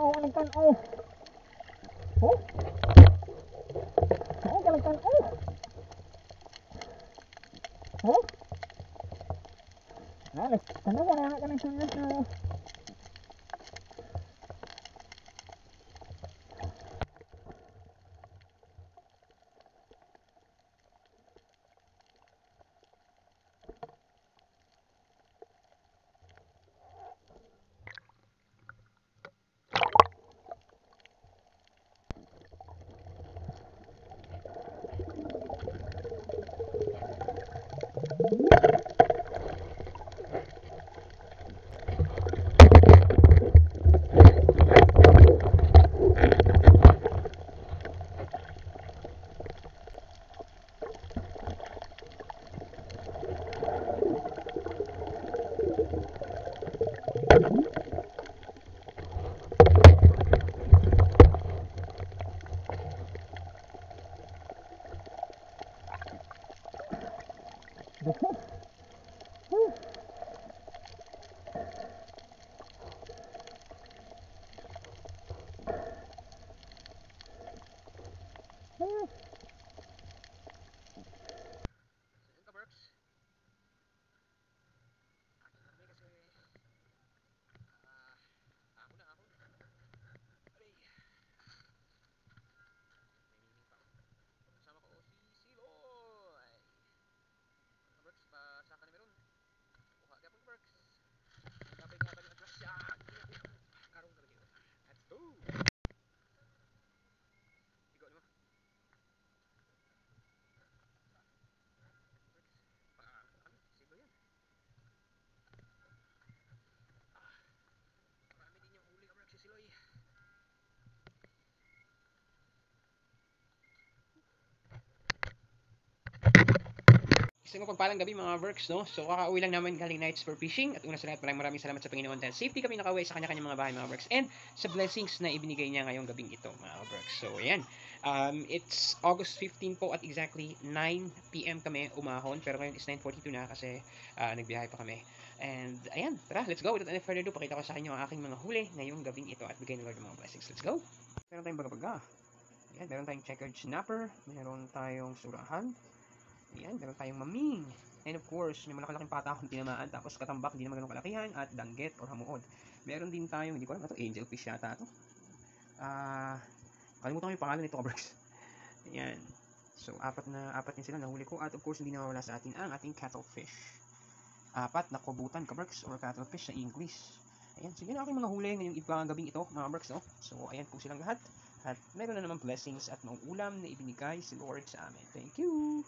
Tahu ang tanaw. Oh. Tahu ang tanaw. Oh. Ah, tanaw na ka ng tanaw. Sa mapagpalang gabi mga works, no? So, kakauwi lang namin galing nights for fishing. At una sa lahat, maraming salamat sa Panginoon dahil safety kami nakauwi sa kanya-kanyang mga bahay mga works. And sa blessings na ibinigay niya ngayong gabing ito mga works. So, ayan. It's August 15 po at exactly 9 p.m. kami umahon. Pero ngayon is 9:42 na kasi nagbiyahe pa kami. And ayan, tara, let's go. Without any further ado, pakita ko sa inyo ang aking mga huli ngayong gabing ito at bigay ng Lord ng mga blessings. Let's go. Meron tayong baga-baga. Ayan, meron tayong checkered snapper. Meron tayong surahan. Ayan, meron tayong maming. And of course, may malaki-laking pata akong tinamaan. Tapos katambak, hindi naman ganun kalakihan. At danggit or hamuod. Meron din tayong, hindi ko alam, ito angelfish yata ito. Kalimutan ko yung pangalan nito, kabraks. Ayan. So, apat din sila nahuli ko. At of course, hindi nawawala sa atin ang ating cuttlefish. Apat na kubutan, kabraks, or cuttlefish sa English. Ayan, so yun ang aking mga huli ngayong gabing ito, mga kabraks, no? So, ayan po silang lahat. At meron na naman blessings at mga ulam na ibinigay si Lord sa amin. Thank you!